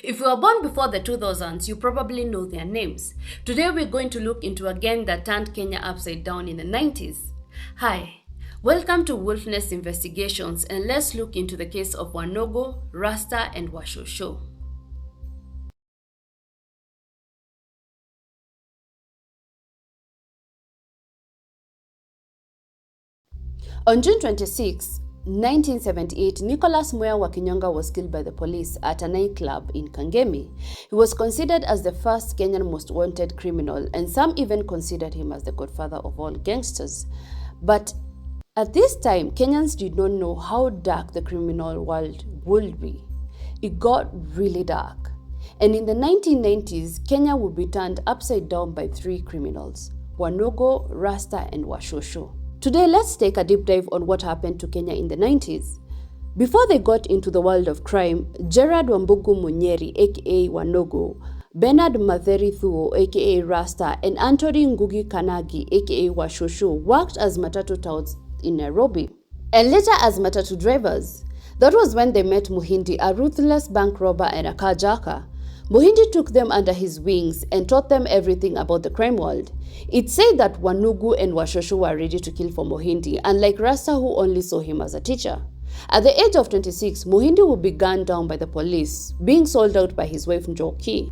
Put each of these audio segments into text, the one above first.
If you were born before the 2000s, you probably know their names. Today we're going to look into a gang that turned Kenya upside down in the 90s. Hi, welcome to Wolfness Investigations, and let's look into the case of Wacucu, Rasta and Wacucu. On June 26, 1978, Nicholas Muya Wakinyonga was killed by the police at a nightclub in Kangemi. He was considered as the first Kenyan most wanted criminal, and some even considered him as the godfather of all gangsters. But at this time, Kenyans did not know how dark the criminal world would be. It got really dark. And in the 1990s, Kenya would be turned upside down by three criminals: Wacucu, Rasta and Wacucu. Today, let's take a deep dive on what happened to Kenya in the 90s. Before they got into the world of crime, Gerard Wambugu Munyeri, aka Wacucu, Bernard Matheri Thuo, aka Rasta, and Anthony Ngugi Kanagi, aka Wacucu, worked as matatu touts in Nairobi, and later as matatu drivers. That was when they met Muhindi, a ruthless bank robber and a carjacker. Muhindi took them under his wings and taught them everything about the crime world. It's said that Wacucu and Wacucu were ready to kill for Muhindi, unlike Rasta, who only saw him as a teacher. At the age of 26, Muhindi would be gunned down by the police, being sold out by his wife Njoki.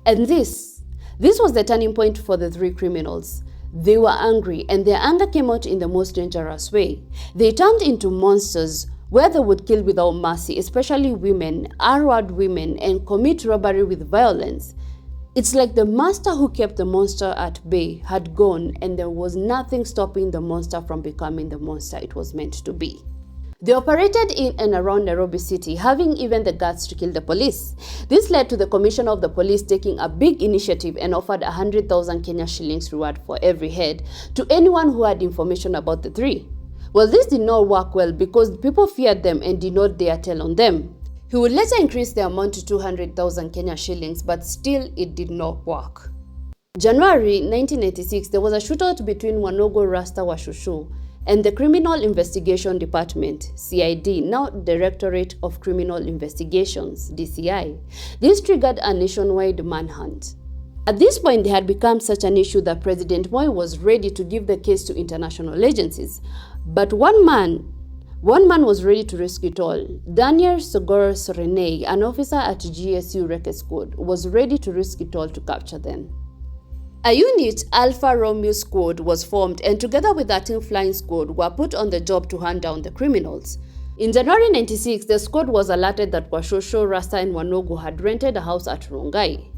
And this was the turning point for the three criminals. They were angry, and their anger came out in the most dangerous way. They turned into monsters where they would kill without mercy, especially women, R-word women, and commit robbery with violence. It's like the master who kept the monster at bay had gone, and there was nothing stopping the monster from becoming the monster it was meant to be. They operated in and around Nairobi City, having even the guts to kill the police. This led to the commissioner of the police taking a big initiative and offered 100,000 Kenya shillings reward for every head to anyone who had information about the three. Well, this did not work well because people feared them and did not dare tell on them. He would later increase the amount to 200,000 Kenya shillings, but still it did not work. January 1986, there was a shootout between Wacucu, Rasta, Wacucu, and the Criminal Investigation Department, CID, now Directorate of Criminal Investigations, DCI. This triggered a nationwide manhunt. At this point, they had become such an issue that President Moi was ready to give the case to international agencies. But one man was ready to risk it all. Daniel Sogor Sorene, an officer at GSU Record Squad, was ready to risk it all to capture them. A unit, Alpha Romeo Squad, was formed, and together with 13 Flying Squad were put on the job to hunt down the criminals. In January 96, the squad was alerted that Wacucu, Rasta and Wanugu had rented a house at Rongai.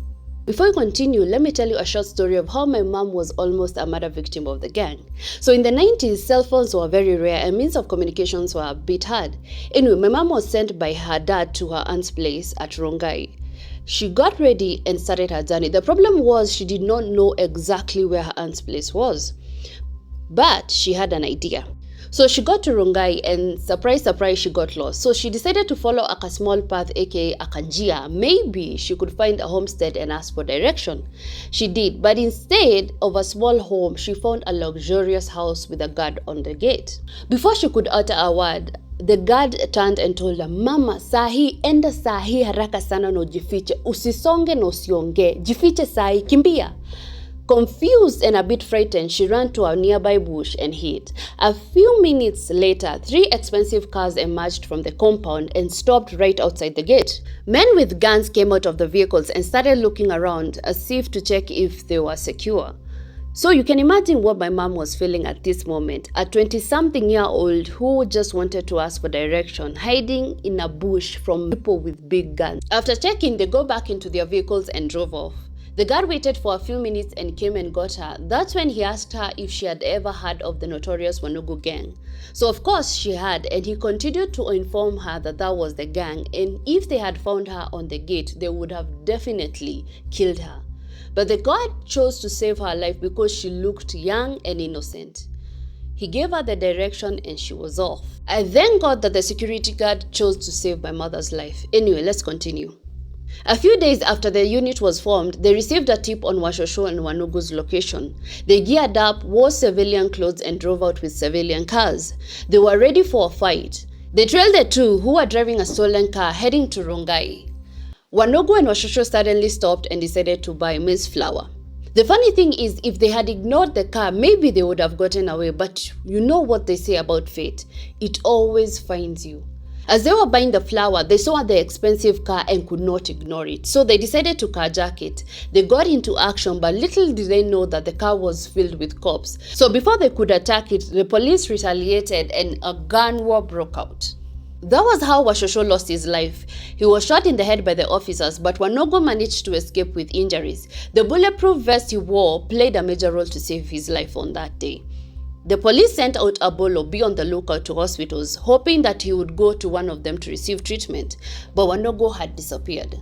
Before we continue, let me tell you a short story of how my mom was almost a murder victim of the gang. So in the 90s, cell phones were very rare and means of communications were a bit hard. Anyway, my mom was sent by her dad to her aunt's place at Rongai. She got ready and started her journey. The problem was she did not know exactly where her aunt's place was, but she had an idea. So she got to Rongai and surprise, she got lost. So she decided to follow a small path, aka Akanjia. Maybe she could find a homestead and ask for direction. She did, but instead of a small home, she found a luxurious house with a guard on the gate. Before she could utter a word, the guard turned and told her, "Mama, sahi, enda sahi haraka sana no jifiche. Usisonge no usionge. Jifiche sahi, kimbia." Confused and a bit frightened, she ran to a nearby bush and hid. A few minutes later, three expensive cars emerged from the compound and stopped right outside the gate. Men with guns came out of the vehicles and started looking around as if to check if they were secure. So you can imagine what my mom was feeling at this moment. A 20-something-year-old who just wanted to ask for direction, hiding in a bush from people with big guns. After checking, they go back into their vehicles and drove off. The guard waited for a few minutes and came and got her. That's when he asked her if she had ever heard of the notorious Wanugu gang. So of course she had, and he continued to inform her that that was the gang, and if they had found her on the gate, they would have definitely killed her. But the guard chose to save her life because she looked young and innocent. He gave her the direction and she was off. I thank God that the security guard chose to save my mother's life. Anyway, let's continue. A few days after the unit was formed, they received a tip on Wacucu and Wanugu's location. They geared up, wore civilian clothes and drove out with civilian cars. They were ready for a fight. They trailed the two who were driving a stolen car heading to Rongai. Wanugu and Wacucu suddenly stopped and decided to buy maize flour. The funny thing is, if they had ignored the car, maybe they would have gotten away, but you know what they say about fate. It always finds you. As they were buying the flour, they saw the expensive car and could not ignore it. So they decided to carjack it. They got into action, but little did they know that the car was filled with cops. So before they could attack it, the police retaliated and a gun war broke out. That was how Wacucu lost his life. He was shot in the head by the officers, but Wanugu managed to escape with injuries. The bulletproof vest he wore played a major role to save his life on that day. The police sent out a bolo be on the lookout to hospitals, hoping that he would go to one of them to receive treatment, but Wanugu had disappeared.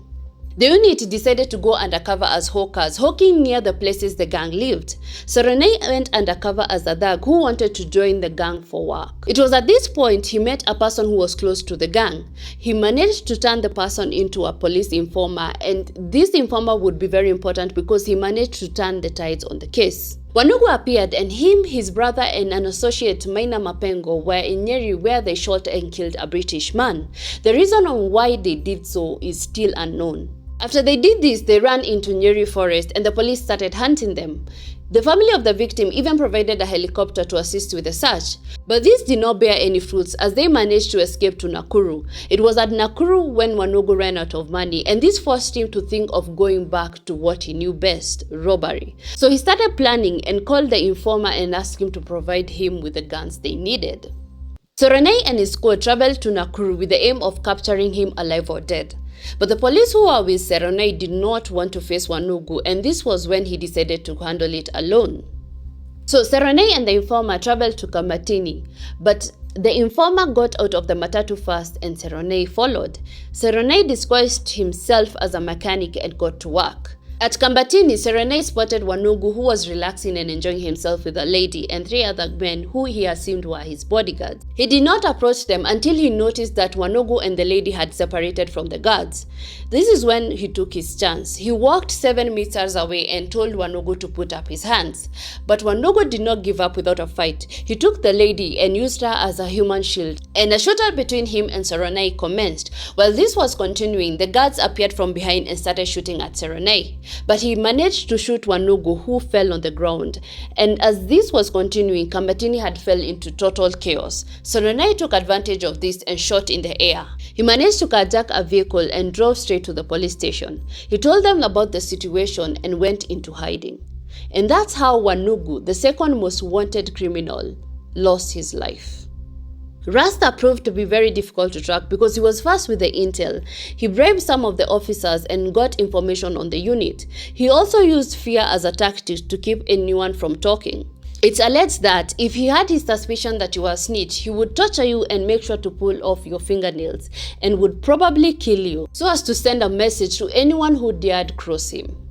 The unit decided to go undercover as hawkers, hawking near the places the gang lived. Serenay went undercover as a thug who wanted to join the gang for work. It was at this point he met a person who was close to the gang. He managed to turn the person into a police informer, and this informer would be very important because he managed to turn the tides on the case. Wanugu appeared, and him, his brother, and an associate, Maina Mapengo, were in Nyeri where they shot and killed a British man. The reason on why they did so is still unknown. After they did this, they ran into Nyeri forest and the police started hunting them. The family of the victim even provided a helicopter to assist with the search. But this did not bear any fruits as they managed to escape to Nakuru. It was at Nakuru when Wanugu ran out of money, and this forced him to think of going back to what he knew best, robbery. So he started planning and called the informer and asked him to provide him with the guns they needed. Serenay and his squad traveled to Nakuru with the aim of capturing him alive or dead. But the police who were with Serenay did not want to face Wanugu, and this was when he decided to handle it alone. So Serenay and the informer traveled to Kamatini, but the informer got out of the matatu first and Serenay followed. Serenay disguised himself as a mechanic and got to work. At Kambatini, Serenay spotted Wanugu, who was relaxing and enjoying himself with a lady and 3 other men who he assumed were his bodyguards. He did not approach them until he noticed that Wanugu and the lady had separated from the guards. This is when he took his chance. He walked 7 meters away and told Wanugu to put up his hands. But Wanugu did not give up without a fight. He took the lady and used her as a human shield, and a shootout between him and Serenay commenced. While this was continuing, the guards appeared from behind and started shooting at Serenay. But he managed to shoot Wanugu, who fell on the ground. And as this was continuing, Kambatini had fell into total chaos. Serenay took advantage of this and shot in the air. He managed to carjack a vehicle and drove straight to the police station. He told them about the situation and went into hiding. And that's how Wanugu, the second most wanted criminal, lost his life. Rasta proved to be very difficult to track because he was fast with the intel. He bribed some of the officers and got information on the unit. He also used fear as a tactic to keep anyone from talking. It's alleged that if he had his suspicion that you were a snitch, he would torture you and make sure to pull off your fingernails and would probably kill you so as to send a message to anyone who dared cross him.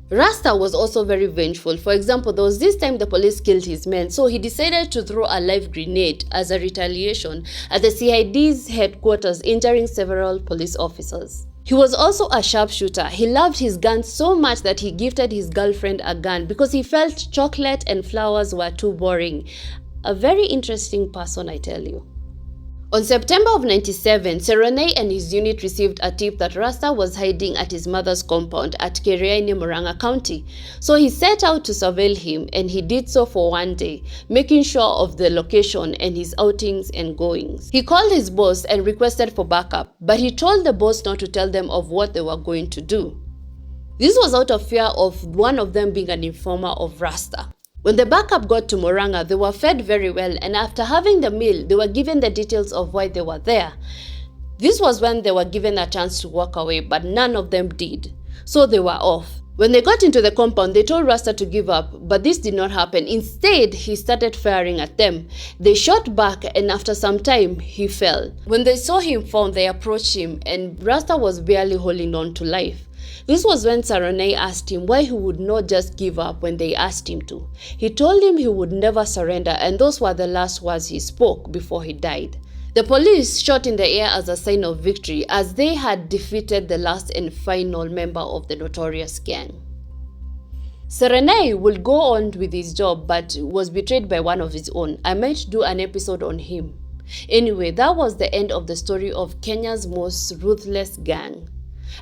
Rasta was also very vengeful. For example, there was this time the police killed his men, so he decided to throw a live grenade as a retaliation at the CID's headquarters, injuring several police officers. He was also a sharpshooter. He loved his guns so much that he gifted his girlfriend a gun because he felt chocolate and flowers were too boring. A very interesting person, I tell you. On September of 97, Serenay and his unit received a tip that Rasta was hiding at his mother's compound at Keriaini, Murang'a County. So he set out to surveil him, and he did so for one day, making sure of the location and his outings and goings. He called his boss and requested for backup, but he told the boss not to tell them of what they were going to do. This was out of fear of one of them being an informer of Rasta. When the backup got to Murang'a, they were fed very well, and after having the meal, they were given the details of why they were there. This was when they were given a chance to walk away, but none of them did. So they were off. When they got into the compound, they told Rasta to give up, but this did not happen. Instead, he started firing at them. They shot back, and after some time, he fell. When they saw him fall, they approached him, and Rasta was barely holding on to life. This was when Serenay asked him why he would not just give up when they asked him to. He told him he would never surrender, and those were the last words he spoke before he died. The police shot in the air as a sign of victory, as they had defeated the last and final member of the notorious gang. Serenay would go on with his job, but was betrayed by one of his own. I might do an episode on him. Anyway, that was the end of the story of Kenya's most ruthless gang.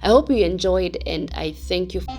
I hope you enjoyed, and I thank you. For